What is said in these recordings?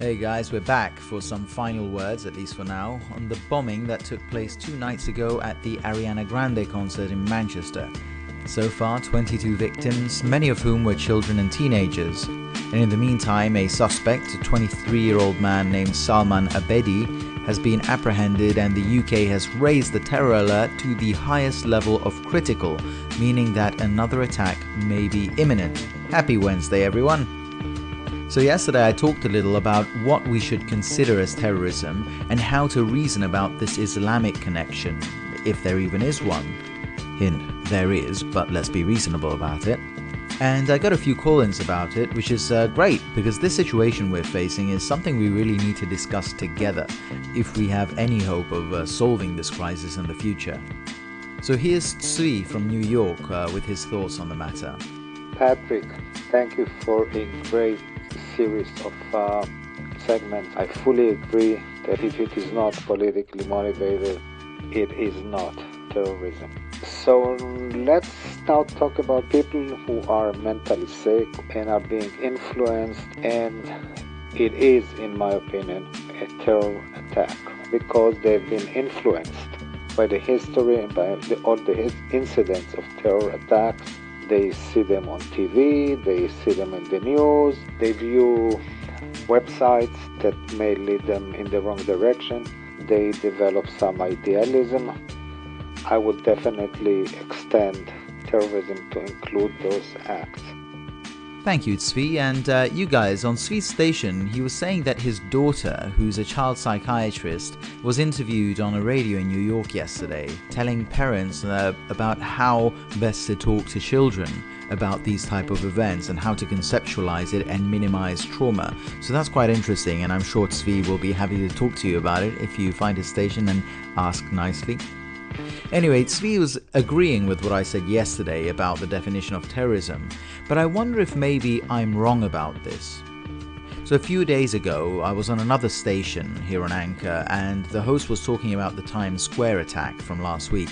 Hey guys, we're back for some final words, at least for now, on the bombing that took place 2 nights ago at the Ariana Grande concert in Manchester. So far, 22 victims, many of whom were children and teenagers. And in the meantime, a suspect, a 23-year-old man named Salman Abedi, has been apprehended, and the UK has raised the terror alert to the highest level of critical, meaning that another attack may be imminent. Happy Wednesday, everyone! So yesterday I talked a little about what we should consider as terrorism and how to reason about this Islamic connection, if there even is one. Hint, there is, but let's be reasonable about it. And I got a few call-ins about it, which is great, because this situation we're facing is something we really need to discuss together if we have any hope of solving this crisis in the future. So here's Tsui from New York with his thoughts on the matter. Patrick, thank you for a great series of segments. I fully agree that if it is not politically motivated, it is not terrorism. So let's now talk about people who are mentally sick and are being influenced, and it is, in my opinion, a terror attack because they've been influenced by the history and by all the incidents of terror attacks. They see them on TV, they see them in the news, they view websites that may lead them in the wrong direction, they develop some idealism. I would definitely extend terrorism to include those acts. Thank you, Tzvi. And you guys, on Tzvi's station, he was saying that his daughter, who's a child psychiatrist, was interviewed on a radio in New York yesterday, telling parents about how best to talk to children about these type of events and how to conceptualize it and minimize trauma. So that's quite interesting, and I'm sure Tzvi will be happy to talk to you about it if you find his station and ask nicely. Anyway, Tzvi was agreeing with what I said yesterday about the definition of terrorism, but I wonder if maybe I'm wrong about this. So a few days ago, I was on another station here on Anchor, and the host was talking about the Times Square attack from last week,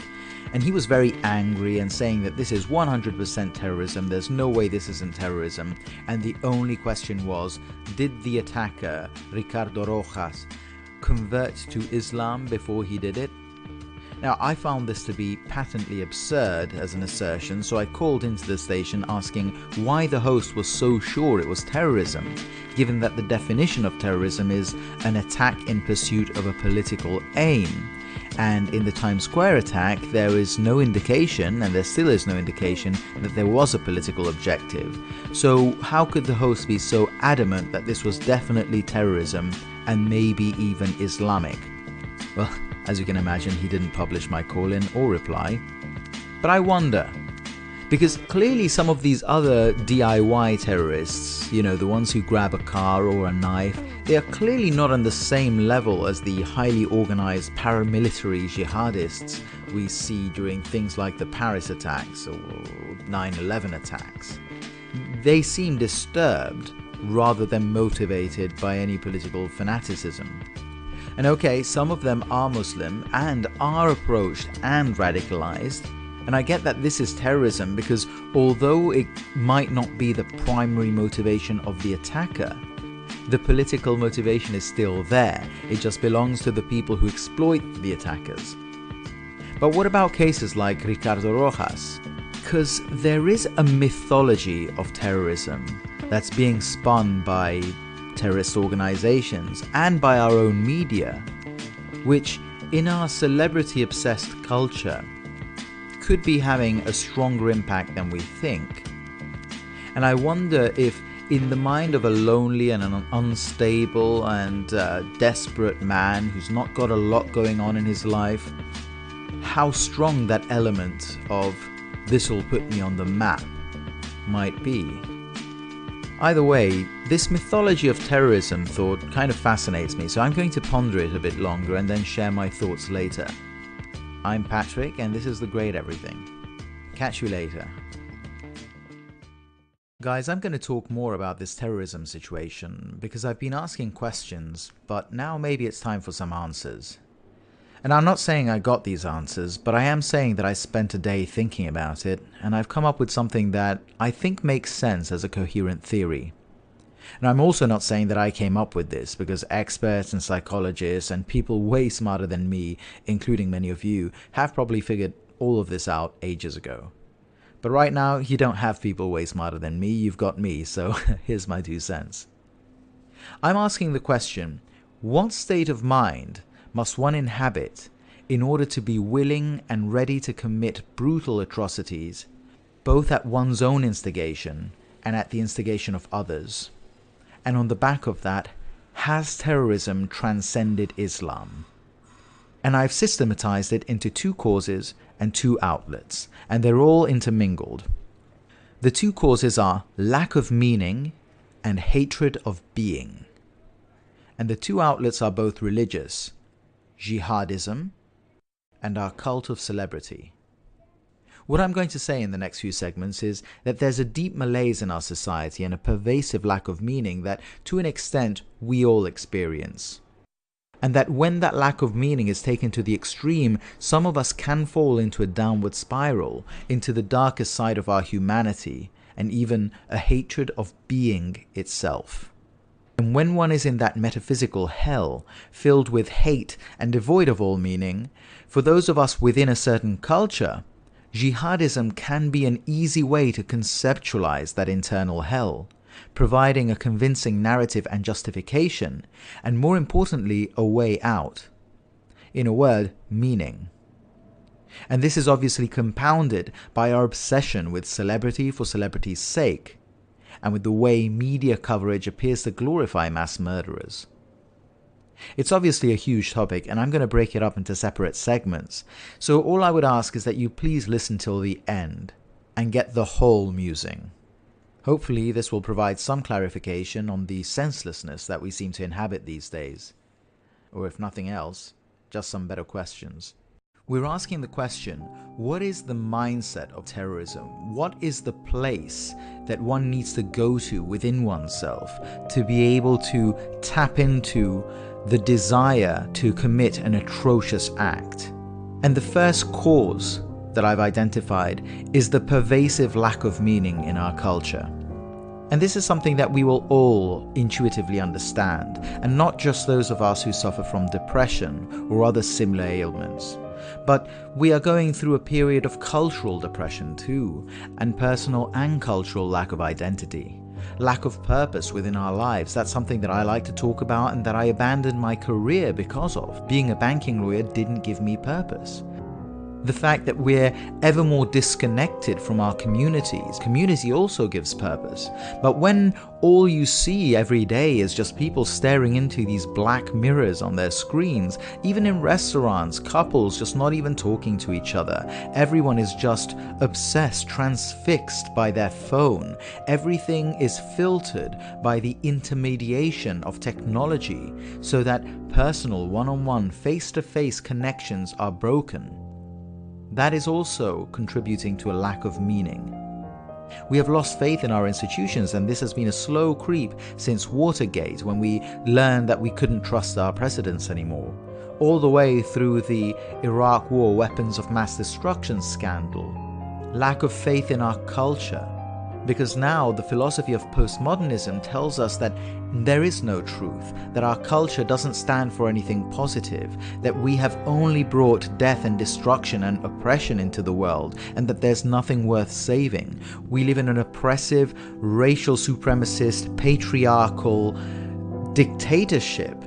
and he was very angry and saying that this is 100% terrorism, there's no way this isn't terrorism, and the only question was, did the attacker, Ricardo Rojas, convert to Islam before he did it? Now, I found this to be patently absurd as an assertion, so I called into the station asking why the host was so sure it was terrorism, given that the definition of terrorism is an attack in pursuit of a political aim. And in the Times Square attack, there is no indication, and there still is no indication, that there was a political objective. So how could the host be so adamant that this was definitely terrorism and maybe even Islamic? Well, as you can imagine, he didn't publish my call-in or reply. But I wonder, because clearly some of these other DIY terrorists, the ones who grab a car or a knife, they are clearly not on the same level as the highly organized paramilitary jihadists we see during things like the Paris attacks or 9/11 attacks. They seem disturbed rather than motivated by any political fanaticism. And okay, some of them are Muslim and are approached and radicalized, and I get that this is terrorism because although it might not be the primary motivation of the attacker, the political motivation is still there. It just belongs to the people who exploit the attackers. But what about cases like Ricardo Rojas? Because there is a mythology of terrorism that's being spun by terrorist organizations and by our own media, which in our celebrity-obsessed culture could be having a stronger impact than we think. And I wonder if in the mind of a lonely and an unstable and desperate man who's not got a lot going on in his life, how strong that element of "this'll put me on the map" might be. Either way, this mythology of terrorism thought kind of fascinates me, so I'm going to ponder it a bit longer and then share my thoughts later. I'm Patrick, and this is The Great Everything. Catch you later. Guys, I'm going to talk more about this terrorism situation because I've been asking questions, but now maybe it's time for some answers. And I'm not saying I got these answers, but I am saying that I spent a day thinking about it, and I've come up with something that I think makes sense as a coherent theory. And I'm also not saying that I came up with this, because experts and psychologists and people way smarter than me, including many of you, have probably figured all of this out ages ago. But right now, you don't have people way smarter than me, you've got me, so here's my 2 cents. I'm asking the question, what state of mind must one inhabit in order to be willing and ready to commit brutal atrocities, both at one's own instigation and at the instigation of others? And on the back of that, has terrorism transcended Islam? And I've systematized it into 2 causes and 2 outlets, and they're all intermingled. The 2 causes are lack of meaning and hatred of being. And the 2 outlets are both religious, jihadism, and our cult of celebrity. What I'm going to say in the next few segments is that there's a deep malaise in our society and a pervasive lack of meaning that, to an extent, we all experience. And that when that lack of meaning is taken to the extreme, some of us can fall into a downward spiral, into the darkest side of our humanity, and even a hatred of being itself. And when one is in that metaphysical hell, filled with hate and devoid of all meaning, for those of us within a certain culture, jihadism can be an easy way to conceptualize that internal hell, providing a convincing narrative and justification, and more importantly, a way out. In a word, meaning. And this is obviously compounded by our obsession with celebrity for celebrity's sake, and with the way media coverage appears to glorify mass murderers. It's obviously a huge topic, and I'm going to break it up into separate segments, so all I would ask is that you please listen till the end, and get the whole musing. Hopefully this will provide some clarification on the senselessness that we seem to inhabit these days. Or if nothing else, just some better questions. We're asking the question, what is the mindset of terrorism? What is the place that one needs to go to within oneself to be able to tap into the desire to commit an atrocious act? And the first cause that I've identified is the pervasive lack of meaning in our culture. And this is something that we will all intuitively understand, and not just those of us who suffer from depression or other similar ailments. But we are going through a period of cultural depression too, and personal and cultural lack of identity. Lack of purpose within our lives. That's something that I like to talk about and that I abandoned my career because of. Being a banking lawyer didn't give me purpose. The fact that we're ever more disconnected from our communities. Community also gives purpose. But when all you see every day is just people staring into these black mirrors on their screens, even in restaurants, couples just not even talking to each other. Everyone is just obsessed, transfixed by their phone. Everything is filtered by the intermediation of technology, so that personal, one-on-one, face-to-face connections are broken. That is also contributing to a lack of meaning. We have lost faith in our institutions, and this has been a slow creep since Watergate, when we learned that we couldn't trust our presidents anymore, all the way through the Iraq War weapons of mass destruction scandal. Lack of faith in our culture, because now the philosophy of postmodernism tells us that there is no truth, that our culture doesn't stand for anything positive, that we have only brought death and destruction and oppression into the world, and that there's nothing worth saving. We live in an oppressive, racial supremacist, patriarchal dictatorship,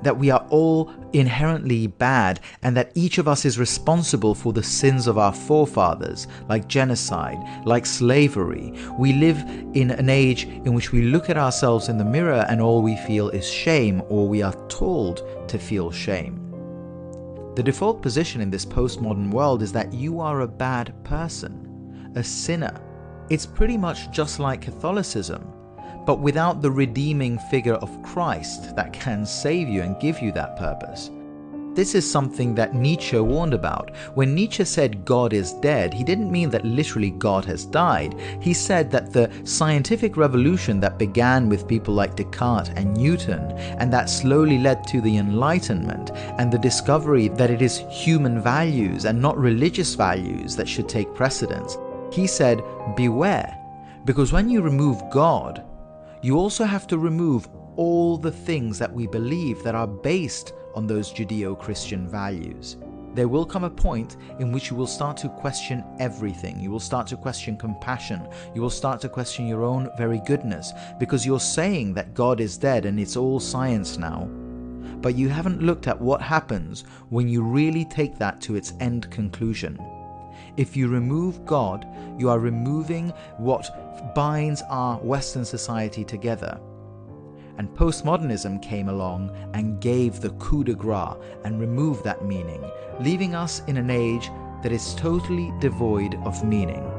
that we are all inherently bad, and that each of us is responsible for the sins of our forefathers, like genocide, like slavery. We live in an age in which we look at ourselves in the mirror and all we feel is shame, or we are told to feel shame. The default position in this postmodern world is that you are a bad person, a sinner. It's pretty much just like Catholicism, but without the redeeming figure of Christ that can save you and give you that purpose. This is something that Nietzsche warned about. When Nietzsche said God is dead, he didn't mean that literally God has died. He said that the scientific revolution that began with people like Descartes and Newton, and that slowly led to the Enlightenment and the discovery that it is human values and not religious values that should take precedence. He said, beware, because when you remove God, you also have to remove all the things that we believe that are based on those Judeo-Christian values. There will come a point in which you will start to question everything. You will start to question compassion. You will start to question your own very goodness, because you're saying that God is dead and it's all science now. But you haven't looked at what happens when you really take that to its end conclusion. If you remove God, you are removing what binds our Western society together. And postmodernism came along and gave the coup de grace and removed that meaning, leaving us in an age that is totally devoid of meaning.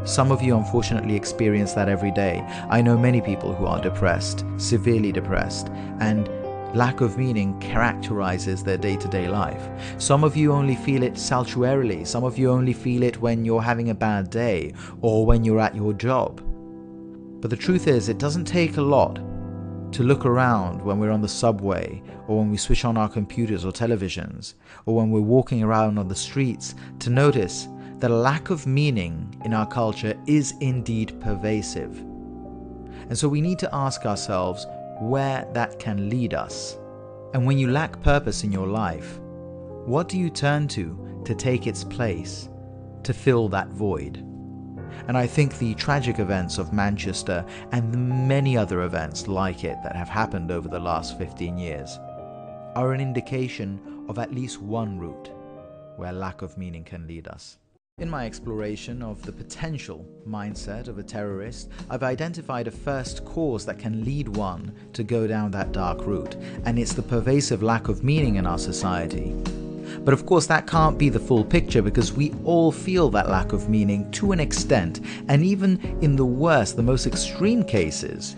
Some of you unfortunately experience that every day. I know many people who are depressed, severely depressed, and lack of meaning characterizes their day-to-day life. Some of you only feel it saltuarily. Some of you only feel it when you're having a bad day or when you're at your job. But the truth is, it doesn't take a lot to look around when we're on the subway, or when we switch on our computers or televisions, or when we're walking around on the streets, to notice that a lack of meaning in our culture is indeed pervasive. And so we need to ask ourselves where that can lead us. And when you lack purpose in your life, what do you turn to take its place, to fill that void? And I think the tragic events of Manchester and the many other events like it that have happened over the last 15 years are an indication of at least one route where lack of meaning can lead us. In my exploration of the potential mindset of a terrorist, I've identified a first cause that can lead one to go down that dark route, and it's the pervasive lack of meaning in our society. But of course that can't be the full picture, because we all feel that lack of meaning to an extent, and even in the worst, the most extreme cases,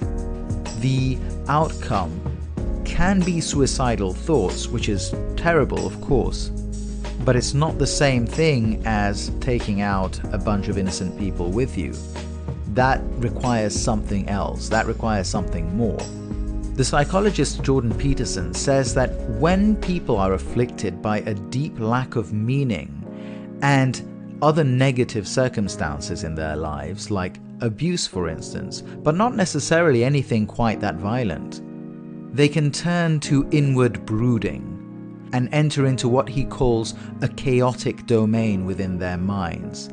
the outcome can be suicidal thoughts, which is terrible, of course. But it's not the same thing as taking out a bunch of innocent people with you. That requires something else. That requires something more. The psychologist Jordan Peterson says that when people are afflicted by a deep lack of meaning and other negative circumstances in their lives, like abuse for instance, but not necessarily anything quite that violent, they can turn to inward brooding and enter into what he calls a chaotic domain within their minds,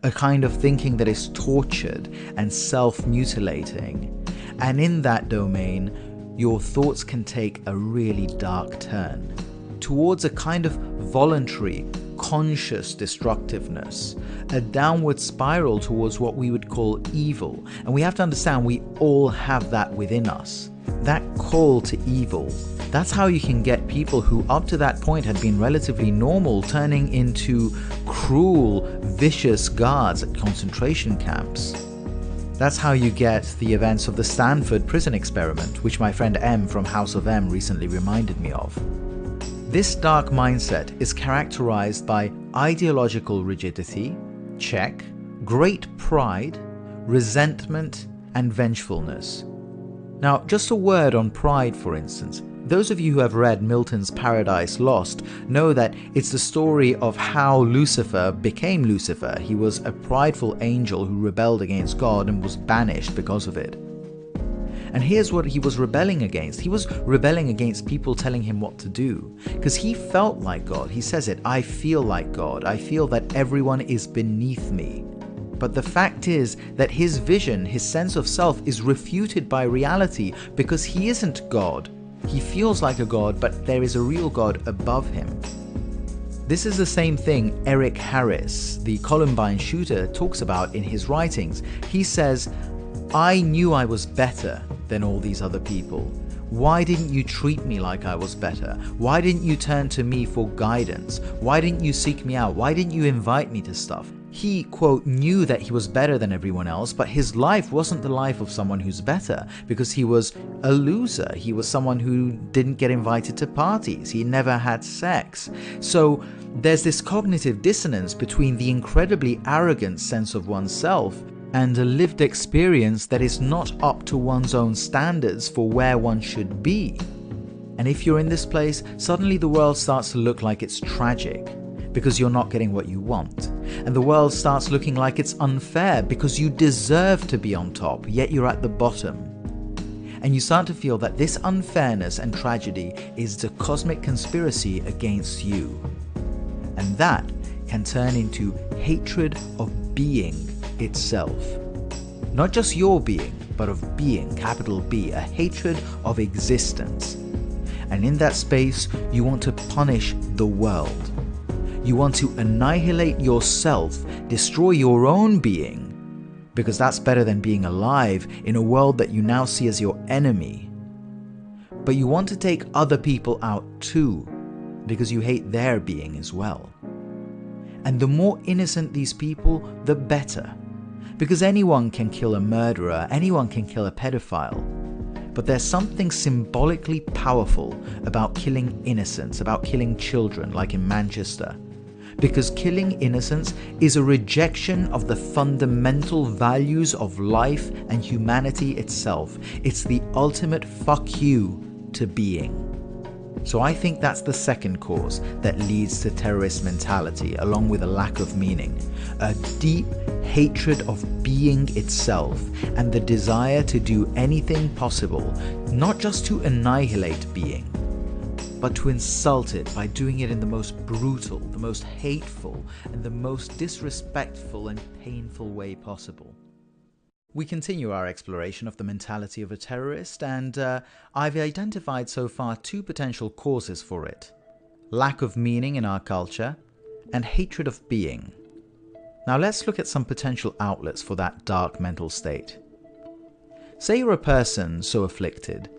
a kind of thinking that is tortured and self-mutilating. And in that domain, your thoughts can take a really dark turn towards a kind of voluntary, conscious destructiveness, a downward spiral towards what we would call evil. And we have to understand we all have that within us. That call to evil. That's how you can get people who up to that point had been relatively normal turning into cruel, vicious guards at concentration camps. That's how you get the events of the Stanford prison experiment, which my friend M from House of M recently reminded me of. This dark mindset is characterized by ideological rigidity, check, great pride, resentment, and vengefulness. Now, just a word on pride, for instance. Those of you who have read Milton's Paradise Lost know that it's the story of how Lucifer became Lucifer. He was a prideful angel who rebelled against God and was banished because of it. And here's what he was rebelling against. He was rebelling against people telling him what to do, because he felt like God. He says it, I feel like God. I feel that everyone is beneath me. But the fact is that his vision, his sense of self, is refuted by reality, because he isn't God. He feels like a god, but there is a real God above him. This is the same thing Eric Harris, the Columbine shooter, talks about in his writings. He says, I knew I was better than all these other people. Why didn't you treat me like I was better? Why didn't you turn to me for guidance? Why didn't you seek me out? Why didn't you invite me to stuff? He, quote, knew that he was better than everyone else, but his life wasn't the life of someone who's better, because he was a loser. He was someone who didn't get invited to parties. He never had sex. So there's this cognitive dissonance between the incredibly arrogant sense of oneself and a lived experience that is not up to one's own standards for where one should be. And if you're in this place, suddenly the world starts to look like it's tragic, because you're not getting what you want. And the world starts looking like it's unfair because you deserve to be on top, yet you're at the bottom. and you start to feel that this unfairness and tragedy is a cosmic conspiracy against you. And that can turn into hatred of being itself. Not just your being, but of being, capital B, a hatred of existence. And in that space, you want to punish the world. You want to annihilate yourself, destroy your own being, because that's better than being alive in a world that you now see as your enemy. But you want to take other people out too, because you hate their being as well. And the more innocent these people, the better. Because anyone can kill a murderer, anyone can kill a pedophile. But there's something symbolically powerful about killing innocents, about killing children, like in Manchester. Because killing innocents is a rejection of the fundamental values of life and humanity itself. It's the ultimate fuck you to being. So I think that's the second cause that leads to terrorist mentality, along with a lack of meaning. A deep hatred of being itself and the desire to do anything possible, not just to annihilate being, but to insult it by doing it in the most brutal, the most hateful, and the most disrespectful and painful way possible. We continue our exploration of the mentality of a terrorist, and I've identified so far two potential causes for it: lack of meaning in our culture and hatred of being. Now let's look at some potential outlets for that dark mental state. Say you're a person so afflicted.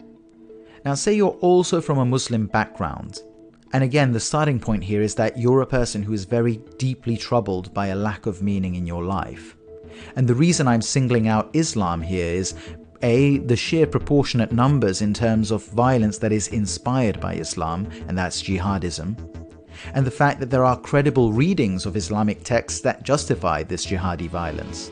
Now say you're also from a Muslim background. And again, the starting point here is that you're a person who is very deeply troubled by a lack of meaning in your life. And the reason I'm singling out Islam here is A, the sheer proportionate numbers in terms of violence that is inspired by Islam, and that's jihadism, and the fact that there are credible readings of Islamic texts that justify this jihadi violence.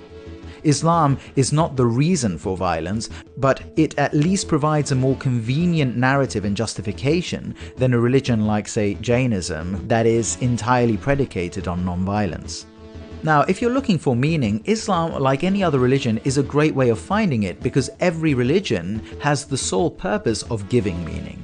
Islam is not the reason for violence, but it at least provides a more convenient narrative and justification than a religion like, say, Jainism that is entirely predicated on non-violence. Now, if you're looking for meaning, Islam, like any other religion, is a great way of finding it because every religion has the sole purpose of giving meaning.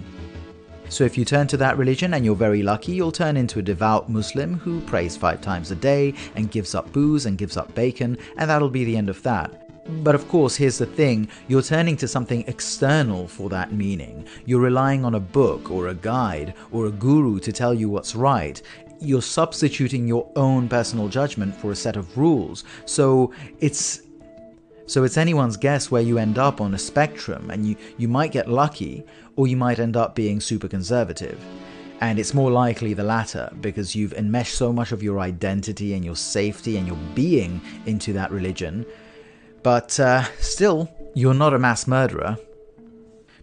So if you turn to that religion and you're very lucky, you'll turn into a devout Muslim who prays 5 times a day and gives up booze and gives up bacon, and that'll be the end of that. But of course, here's the thing, you're turning to something external for that meaning. You're relying on a book or a guide or a guru to tell you what's right. You're substituting your own personal judgment for a set of rules. So it's anyone's guess where you end up on a spectrum, and you might get lucky, or you might end up being super conservative. And it's more likely the latter, because you've enmeshed so much of your identity and your safety and your being into that religion. But still, you're not a mass murderer.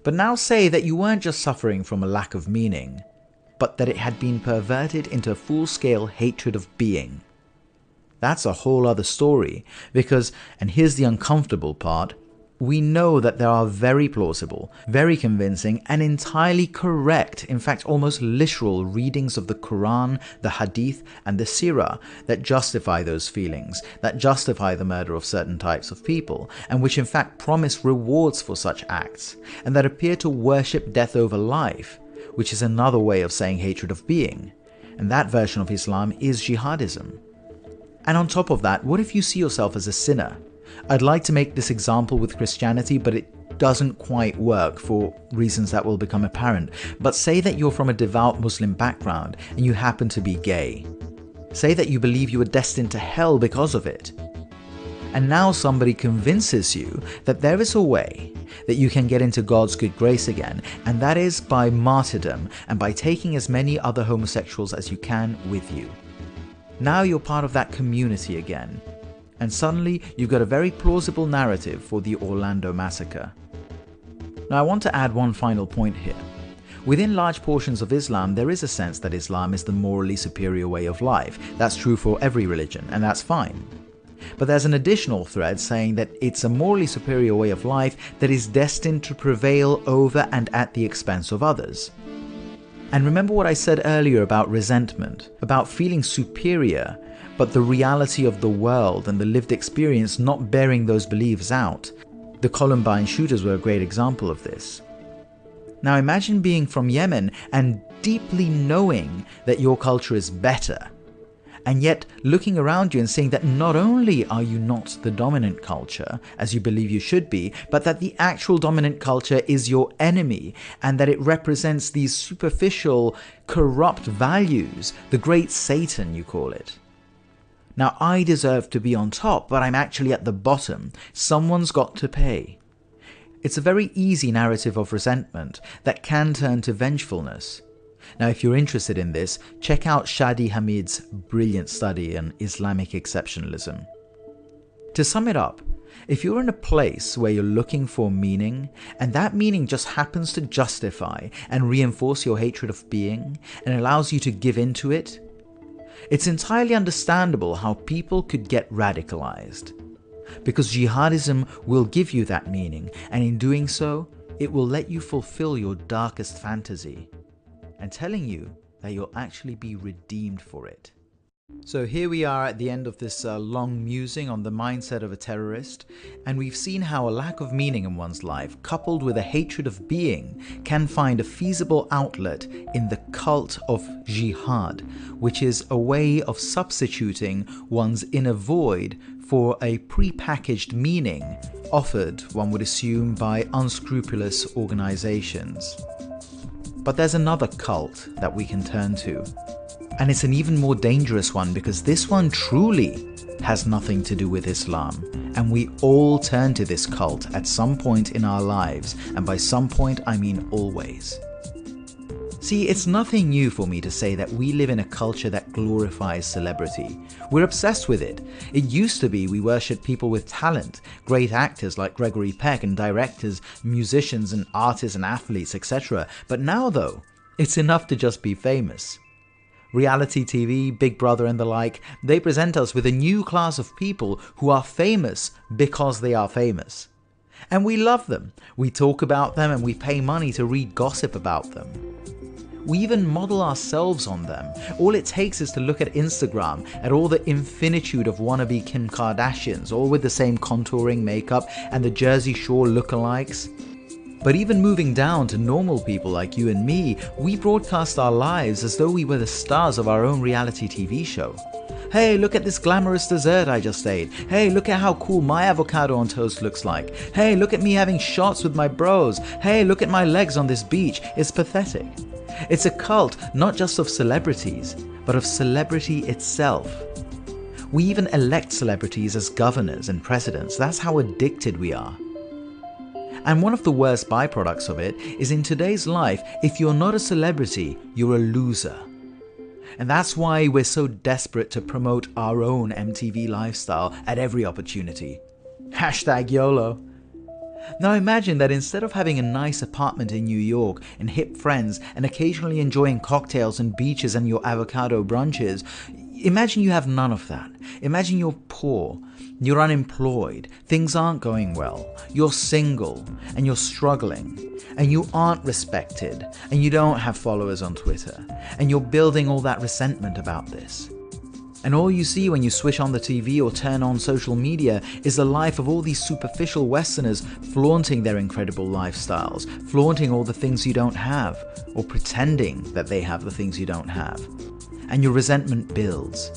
But now say that you weren't just suffering from a lack of meaning, but that it had been perverted into a full-scale hatred of being. That's a whole other story, because, and here's the uncomfortable part, we know that there are very plausible, very convincing, and entirely correct, in fact almost literal readings of the Quran, the Hadith, and the Sirah that justify those feelings, that justify the murder of certain types of people, and which in fact promise rewards for such acts, and that appear to worship death over life, which is another way of saying hatred of being. And that version of Islam is jihadism. And on top of that, what if you see yourself as a sinner? I'd like to make this example with Christianity, but it doesn't quite work for reasons that will become apparent. But say that you're from a devout Muslim background and you happen to be gay. Say that you believe you are destined to hell because of it. And now somebody convinces you that there is a way that you can get into God's good grace again, and that is by martyrdom and by taking as many other homosexuals as you can with you. Now you're part of that community again, and suddenly you've got a very plausible narrative for the Orlando massacre. Now I want to add one final point here. Within large portions of Islam, there is a sense that Islam is the morally superior way of life. That's true for every religion, and that's fine. But there's an additional thread saying that it's a morally superior way of life that is destined to prevail over and at the expense of others. And remember what I said earlier about resentment, about feeling superior, but the reality of the world and the lived experience not bearing those beliefs out. The Columbine shooters were a great example of this. Now imagine being from Yemen and deeply knowing that your culture is better, and yet looking around you and seeing that not only are you not the dominant culture, as you believe you should be, but that the actual dominant culture is your enemy, and that it represents these superficial, corrupt values, the great Satan, you call it. Now, I deserve to be on top, but I'm actually at the bottom. Someone's got to pay. It's a very easy narrative of resentment that can turn to vengefulness. Now, if you're interested in this, check out Shadi Hamid's brilliant study on Islamic exceptionalism. To sum it up, if you're in a place where you're looking for meaning, and that meaning just happens to justify and reinforce your hatred of being, and allows you to give into it, it's entirely understandable how people could get radicalized. Because jihadism will give you that meaning, and in doing so, it will let you fulfill your darkest fantasy, and telling you that you'll actually be redeemed for it. So here we are at the end of this long musing on the mindset of a terrorist, and we've seen how a lack of meaning in one's life, coupled with a hatred of being, can find a feasible outlet in the cult of jihad, which is a way of substituting one's inner void for a pre-packaged meaning offered, one would assume, by unscrupulous organizations. But there's another cult that we can turn to. And it's an even more dangerous one, because this one truly has nothing to do with Islam. And we all turn to this cult at some point in our lives. And by some point, I mean always. See, it's nothing new for me to say that we live in a culture that glorifies celebrity. We're obsessed with it. It used to be we worshipped people with talent, great actors like Gregory Peck, and directors, musicians and artists and athletes, etc. But now though, it's enough to just be famous. Reality TV, Big Brother and the like, they present us with a new class of people who are famous because they are famous. And we love them. We talk about them and we pay money to read gossip about them. We even model ourselves on them. All it takes is to look at Instagram, at all the infinitude of wannabe Kim Kardashians, all with the same contouring makeup and the Jersey Shore lookalikes. But even moving down to normal people like you and me, we broadcast our lives as though we were the stars of our own reality TV show. Hey, look at this glamorous dessert I just ate. Hey, look at how cool my avocado on toast looks like. Hey, look at me having shots with my bros. Hey, look at my legs on this beach. It's pathetic. It's a cult not just of celebrities, but of celebrity itself. We even elect celebrities as governors and presidents. That's how addicted we are. And one of the worst byproducts of it is, in today's life, if you're not a celebrity, you're a loser. And that's why we're so desperate to promote our own MTV lifestyle at every opportunity. #YOLO. Now imagine that instead of having a nice apartment in New York and hip friends and occasionally enjoying cocktails and beaches and your avocado brunches, imagine you have none of that. Imagine you're poor, you're unemployed, things aren't going well, you're single and you're struggling, and you aren't respected, and you don't have followers on Twitter, and you're building all that resentment about this. And all you see when you switch on the TV or turn on social media is the life of all these superficial Westerners flaunting their incredible lifestyles, flaunting all the things you don't have, or pretending that they have the things you don't have. And your resentment builds.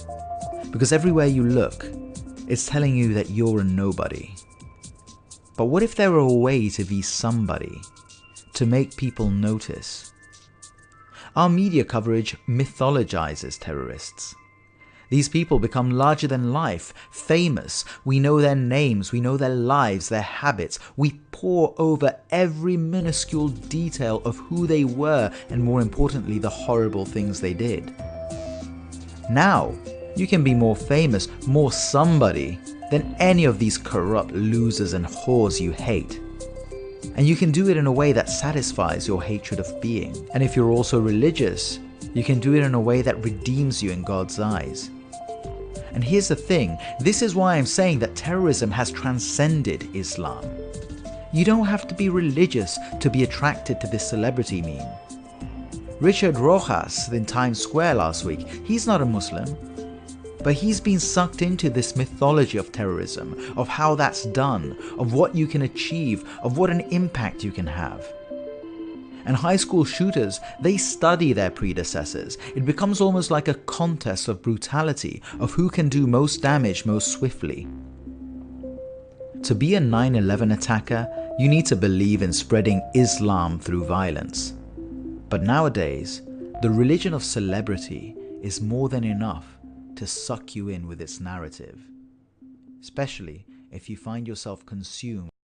Because everywhere you look, it's telling you that you're a nobody. But what if there were a way to be somebody, to make people notice? Our media coverage mythologizes terrorists. These people become larger than life, famous. We know their names, we know their lives, their habits. We pore over every minuscule detail of who they were, and more importantly, the horrible things they did. Now, you can be more famous, more somebody, than any of these corrupt losers and whores you hate. And you can do it in a way that satisfies your hatred of being. And if you're also religious, you can do it in a way that redeems you in God's eyes. And here's the thing, this is why I'm saying that terrorism has transcended Islam. You don't have to be religious to be attracted to this celebrity meme. Richard Rojas in Times Square last week, he's not a Muslim. But he's been sucked into this mythology of terrorism, of how that's done, of what you can achieve, of what an impact you can have. And high school shooters, they study their predecessors. It becomes almost like a contest of brutality, of who can do most damage most swiftly. To be a 9/11 attacker, you need to believe in spreading Islam through violence. But nowadays, the religion of celebrity is more than enough to suck you in with its narrative, especially if you find yourself consumed